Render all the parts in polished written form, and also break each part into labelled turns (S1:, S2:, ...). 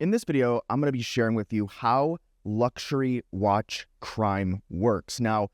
S1: In this video, I'm going to be sharing with you how luxury watch crime works. Now,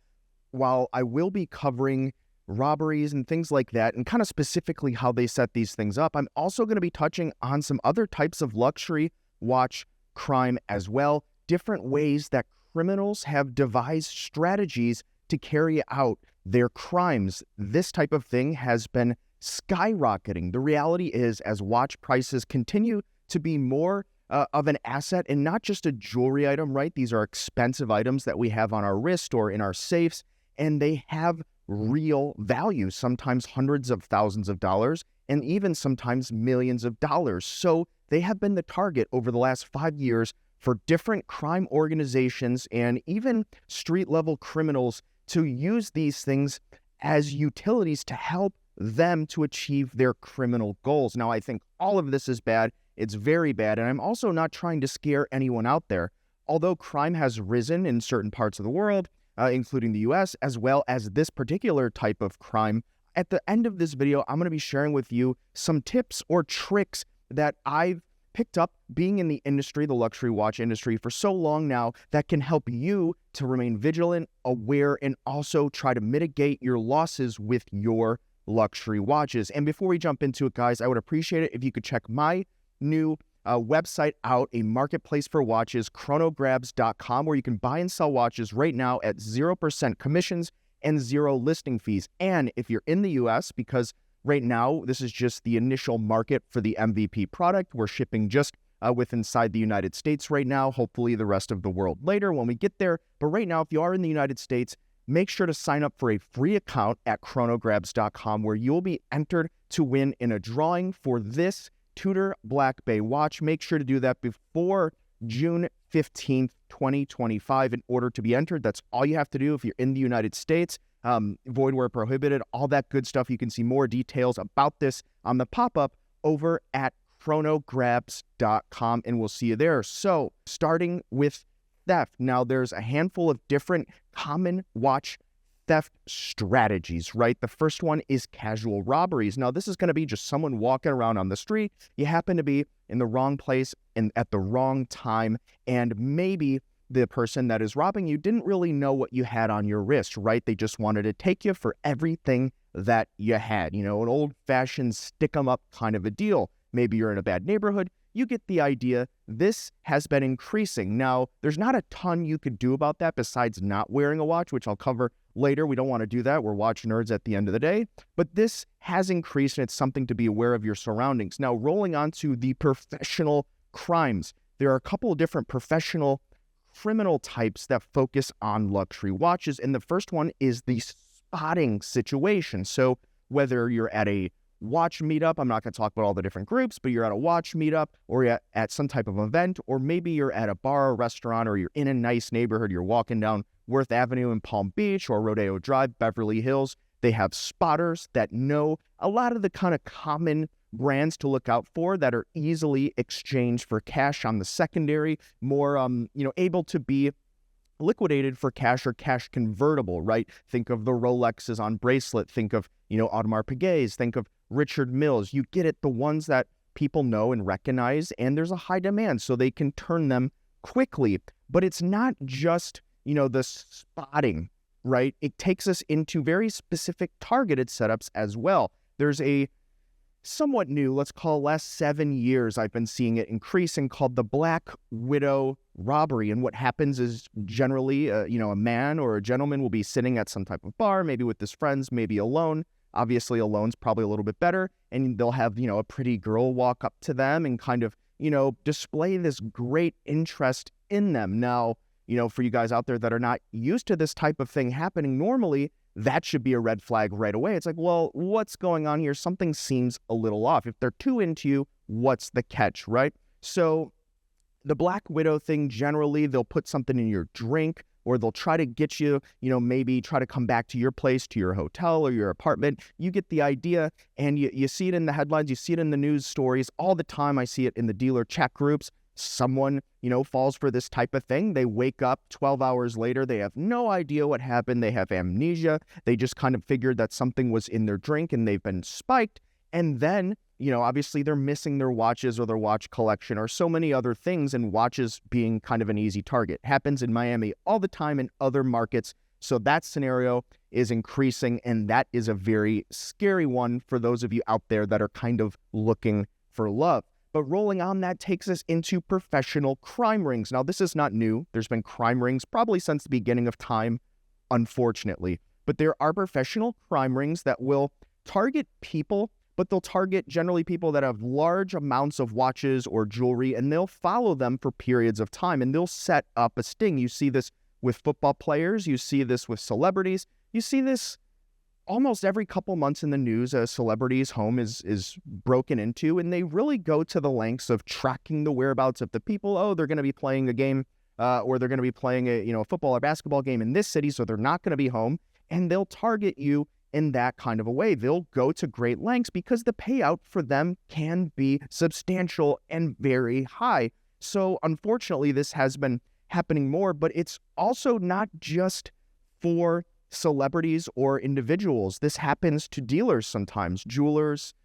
S1: while I will be covering robberies and things like that, and kind of specifically how they set these things up, I'm also going to be touching on some other types of luxury watch crime as well, different ways that criminals have devised strategies to carry out their crimes. This type of thing has been skyrocketing. The reality is, as watch prices continue to be more of an asset and not just a jewelry item, right? These are expensive items that we have on our wrist or in our safes, and they have real value, sometimes hundreds of thousands of dollars, and even sometimes millions of dollars. So they have been the target over the last 5 years for different crime organizations and even street-level criminals to use these things as utilities to help them to achieve their criminal goals. Now, I think all of this is bad. It's very bad, and I'm also not trying to scare anyone out there. Although crime has risen in certain parts of the world, including the US, as well as this particular type of crime, at the end of this video, I'm going to be sharing with you some tips or tricks that I've picked up being in the industry, the luxury watch industry, for so long now that can help you to remain vigilant, aware, and also try to mitigate your losses with your luxury watches. And before we jump into it, guys, I would appreciate it if you could check my new website out, a marketplace for watches, Chronogscom, where you can buy and sell watches right now at 0% commissions and 0 listing fees. And if you're in the US, because right now this is just the initial market for the MVP product, we're shipping just with inside the United States right now, hopefully the rest of the world later when we get there. But right now, if you are in the United States, make sure to sign up for a free account at Chronogscom, where you'll be entered to win in a drawing for this Tudor Black Bay watch. Make sure to do that before June 15th, 2025 in order to be entered. That's all you have to do if you're in the United States. Void where prohibited, all that good stuff. You can see more details about this on the pop-up over at Chronogscom, and we'll see you there. So, starting with theft. Now, there's a handful of different common watch theft strategies, right? The first one is casual robberies. Now, this is going to be just someone walking around on the street. You happen to be in the wrong place and at the wrong time, and maybe the person that is robbing you didn't really know what you had on your wrist, right? They just wanted to take you for everything that you had, you know, an old-fashioned stick-em-up kind of a deal. Maybe you're in a bad neighborhood. You get the idea. This has been increasing. Now, there's not a ton you could do about that besides not wearing a watch, which I'll cover later. We don't want to do that. We're watch nerds at the end of the day. But this has increased, and it's something to be aware of your surroundings. Now, rolling on to the professional crimes. There are a couple of different professional criminal types that focus on luxury watches, and the first one is the spotting situation. So whether you're at a watch meetup, I'm not going to talk about all the different groups, but you're at a watch meetup, or you're at some type of event, or maybe you're at a bar or restaurant, or you're in a nice neighborhood, you're walking down Worth Avenue in Palm Beach or Rodeo Drive, Beverly Hills. They have spotters that know a lot of the kind of common brands to look out for that are easily exchanged for cash on the secondary, more able to be liquidated for cash or cash convertible, right? Think of the Rolexes on bracelet, think of, Audemars Piguets, think of Richard Milles. You get it, the ones that people know and recognize, and there's a high demand, so they can turn them quickly. But it's not just, the spotting, right? It takes us into very specific targeted setups as well. There's a somewhat new, let's call last 7 years, I've been seeing it increasing, called the Black Widow robbery. And what happens is generally, a man or a gentleman will be sitting at some type of bar, maybe with his friends, maybe alone. Obviously, alone's probably a little bit better. And they'll have, a pretty girl walk up to them and kind of, display this great interest in them. Now, for you guys out there that are not used to this type of thing happening normally, that should be a red flag right away. It's like, well, what's going on here? Something seems a little off. If they're too into you, what's the catch, right? So the Black Widow thing, generally, they'll put something in your drink, or they'll try to get you, maybe try to come back to your place, to your hotel or your apartment. You get the idea, and you see it in the headlines, you see it in the news stories all the time. I see it in the dealer chat groups. Someone, falls for this type of thing. They wake up 12 hours later. They have no idea what happened. They have amnesia. They just kind of figured that something was in their drink and they've been spiked. And then obviously they're missing their watches or their watch collection or so many other things, and watches being kind of an easy target. Happens in Miami all the time in other markets. So that scenario is increasing, and that is a very scary one for those of you out there that are kind of looking for love. But rolling on, that takes us into professional crime rings. Now, this is not new. There's been crime rings probably since the beginning of time, unfortunately. But there are professional crime rings that will target people, but they'll target generally people that have large amounts of watches or jewelry, and they'll follow them for periods of time, and they'll set up a sting. You see this with football players. You see this with celebrities. You see this almost every couple months in the news. A celebrity's home is broken into, and they really go to the lengths of tracking the whereabouts of the people. Oh, they're going to be playing a game, or they're going to be playing a football or basketball game in this city, so they're not going to be home, and they'll target you in that kind of a way. They'll go to great lengths because the payout for them can be substantial and very high. So unfortunately, this has been happening more, but it's also not just for celebrities or individuals. This happens to dealers sometimes, jewelers,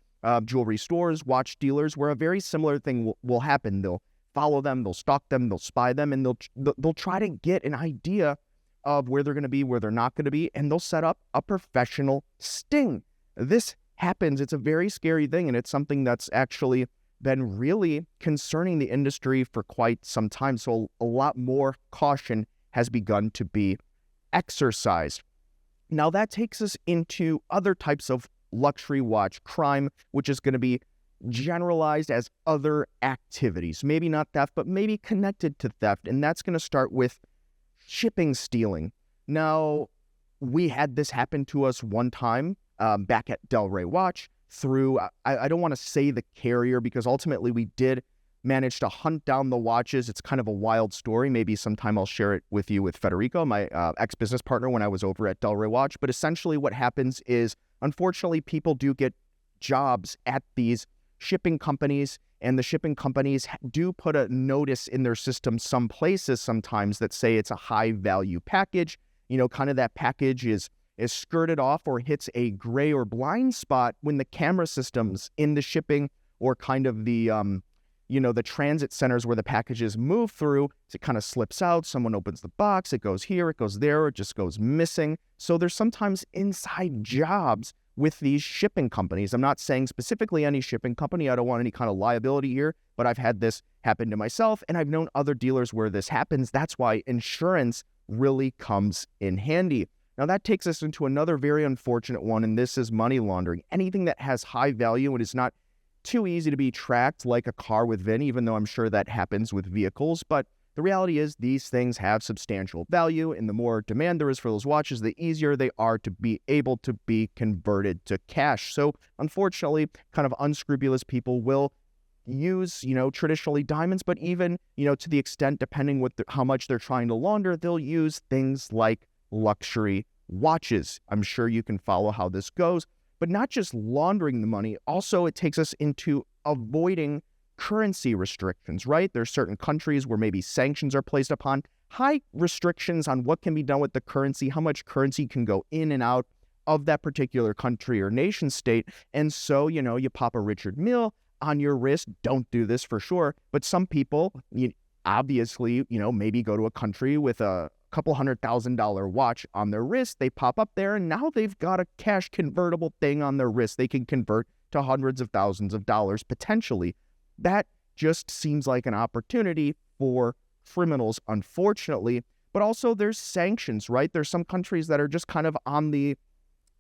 S1: jewelry stores, watch dealers, where a very similar thing will happen. They'll follow them, they'll stalk them, they'll spy them, and they'll try to get an idea of where they're going to be, where they're not going to be, and they'll set up a professional sting. This happens. It's a very scary thing, and it's something that's actually been really concerning the industry for quite some time. So a lot more caution has begun to be exercised. Now that takes us into other types of luxury watch crime, which is going to be generalized as other activities. Maybe not theft, but maybe connected to theft. And that's going to start with shipping stealing. Now, we had this happen to us one time back at Del Rey Watch through, I don't want to say the carrier, because ultimately we did manage to hunt down the watches. It's kind of a wild story. Maybe sometime I'll share it with you with Federico, my ex-business partner, when I was over at Del Rey Watch. But essentially what happens is, unfortunately, people do get jobs at these shipping companies, and the shipping companies do put a notice in their system some places sometimes that say it's a high-value package. Kind of that package is skirted off or hits a gray or blind spot when the camera systems in the shipping or kind of the the transit centers where the packages move through, it kind of slips out. Someone opens the box, it goes here, it goes there, it just goes missing. So there's sometimes inside jobs with these shipping companies. I'm not saying specifically any shipping company. I don't want any kind of liability here, but I've had this happen to myself, and I've known other dealers where this happens. That's why insurance really comes in handy. Now that takes us into another very unfortunate one, and this is money laundering. Anything that has high value and is not too easy to be tracked, like a car with VIN, even though I'm sure that happens with vehicles. But the reality is these things have substantial value, and the more demand there is for those watches, the easier they are to be able to be converted to cash. So unfortunately, kind of unscrupulous people will use, traditionally diamonds, but even, to the extent, depending how much they're trying to launder, they'll use things like luxury watches. I'm sure you can follow how this goes, but not just laundering the money. Also, it takes us into avoiding currency restrictions, right? There's certain countries where maybe sanctions are placed upon, high restrictions on what can be done with the currency, how much currency can go in and out of that particular country or nation state. And so, you pop a Richard Mille on your wrist. Don't do this for sure. But some people, obviously, maybe go to a country with a couple $100,000 watch on their wrist. They pop up there, and now they've got a cash convertible thing on their wrist. They can convert to hundreds of thousands of dollars potentially. That just seems like an opportunity for criminals, unfortunately. But also there's sanctions, right? There's some countries that are just kind of on the,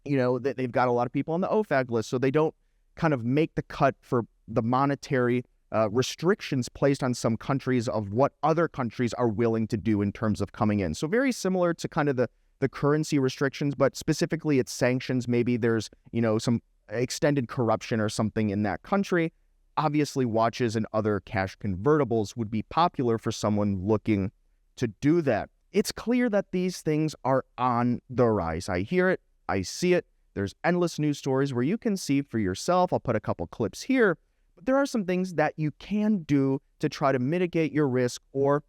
S1: they've got a lot of people on the OFAC list, so they don't kind of make the cut for the monetary restrictions placed on some countries of what other countries are willing to do in terms of coming in. So very similar to kind of the currency restrictions, but specifically it's sanctions. Maybe there's, some extended corruption or something in that country. Obviously, watches and other cash convertibles would be popular for someone looking to do that. It's clear that these things are on the rise. I hear it. I see it. There's endless news stories where you can see for yourself. I'll put a couple clips here. But there are some things that you can do to try to mitigate your risk or,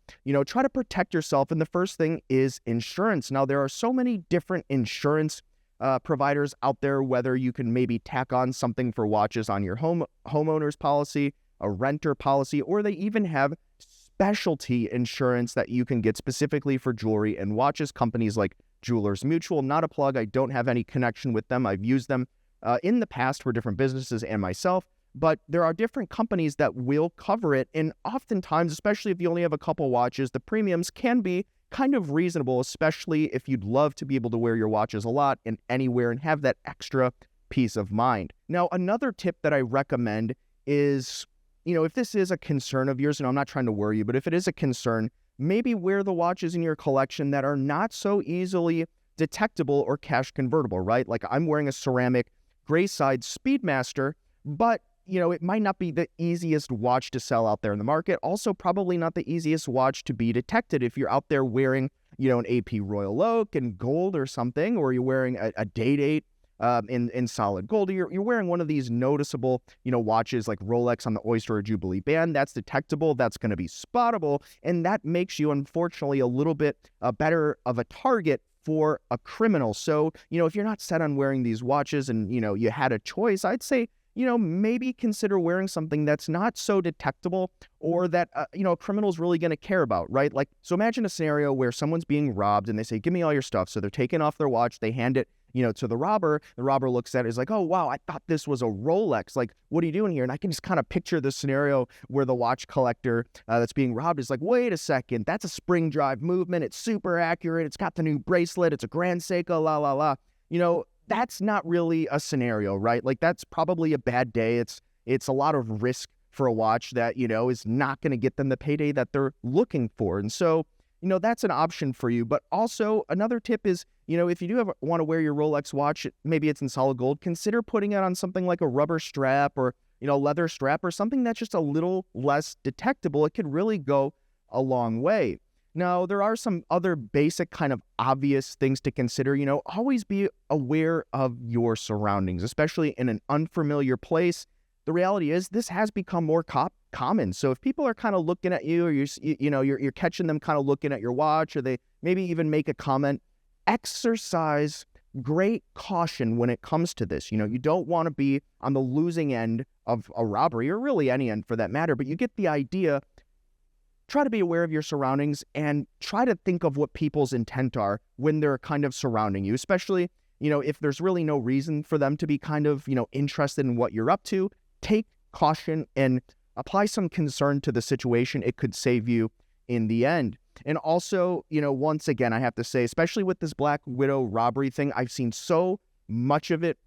S1: try to protect yourself. And the first thing is insurance. Now, there are so many different insurance providers out there, whether you can maybe tack on something for watches on your homeowner's policy, a renter policy, or they even have specialty insurance that you can get specifically for jewelry and watches. Companies like Jewelers Mutual, not a plug. I don't have any connection with them. I've used them in the past for different businesses and myself, but there are different companies that will cover it. And oftentimes, especially if you only have a couple watches, the premiums can be kind of reasonable, especially if you'd love to be able to wear your watches a lot and anywhere and have that extra peace of mind. Now, another tip that I recommend is, if this is a concern of yours, and I'm not trying to worry you, but if it is a concern, maybe wear the watches in your collection that are not so easily detectable or cash convertible, right? Like I'm wearing a ceramic Grayside Speedmaster, but it might not be the easiest watch to sell out there in the market. Also, probably not the easiest watch to be detected if you're out there wearing, an AP Royal Oak and gold or something, or you're wearing a date in solid gold. You're wearing one of these noticeable, watches like Rolex on the Oyster or Jubilee band. That's detectable. That's going to be spottable, and that makes you, unfortunately, a little bit better of a target for a criminal. So, if you're not set on wearing these watches and, you had a choice, I'd say, maybe consider wearing something that's not so detectable or that, a criminal's really going to care about, right? Like, so imagine a scenario where someone's being robbed and they say, give me all your stuff. So they're taking off their watch, they hand it, to the robber. The robber looks at it, is like, oh, wow, I thought this was a Rolex. Like, what are you doing here? And I can just kind of picture the scenario where the watch collector that's being robbed is like, wait a second, that's a spring drive movement. It's super accurate. It's got the new bracelet. It's a Grand Seiko, la, la, la. That's not really a scenario, right? Like that's probably a bad day. It's a lot of risk for a watch that, is not going to get them the payday that they're looking for. And so, that's an option for you. But also another tip is, if you do want to wear your Rolex watch, maybe it's in solid gold, consider putting it on something like a rubber strap or, leather strap or something that's just a little less detectable. It could really go a long way. Now, there are some other basic kind of obvious things to consider. Always be aware of your surroundings, especially in an unfamiliar place. The reality is this has become more common. So if people are kind of looking at you or you're catching them kind of looking at your watch, or they maybe even make a comment, exercise great caution when it comes to this. You don't want to be on the losing end of a robbery, or really any end for that matter, but you get the idea. Try to be aware of your surroundings and try to think of what people's intent are when they're kind of surrounding you, especially, if there's really no reason for them to be kind of, interested in what you're up to. Take caution and apply some concern to the situation. It could save you in the end. And also, once again, I have to say, especially with this Black Widow robbery thing, I've seen so much of it,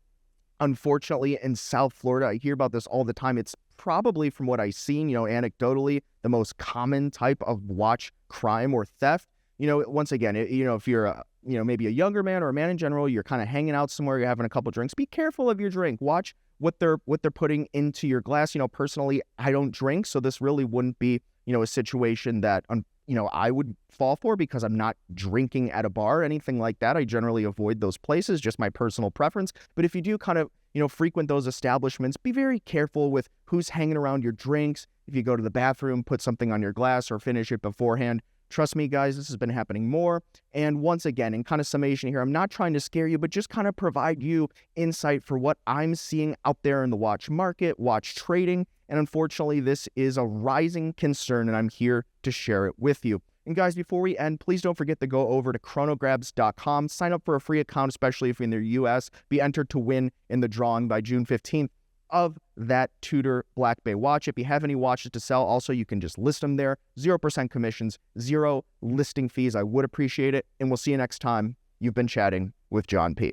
S1: unfortunately, in South Florida. I hear about this all the time. It's probably, from what I've seen, anecdotally, the most common type of watch crime or theft. Once again, if you're maybe a younger man or a man in general, you're kind of hanging out somewhere, you're having a couple drinks, be careful of your drink. Watch what they're putting into your glass. Personally, I don't drink, so this really wouldn't be, a situation that, I would fall for, because I'm not drinking at a bar or anything like that. I generally avoid those places, just my personal preference. But if you do kind of, frequent those establishments, be very careful with who's hanging around your drinks. If you go to the bathroom, put something on your glass or finish it beforehand. Trust me, guys, this has been happening more. And once again, in kind of summation here, I'm not trying to scare you, but just kind of provide you insight for what I'm seeing out there in the watch market, watch trading. And unfortunately, this is a rising concern, and I'm here to share it with you. And guys, before we end, please don't forget to go over to chronograbs.com, sign up for a free account, especially if you're in the US, be entered to win in the drawing by June 15th of that Tudor Black Bay watch. If you have any watches to sell, also, you can just list them there. 0% commissions, 0 listing fees. I would appreciate it. And we'll see you next time. You've been chatting with John P.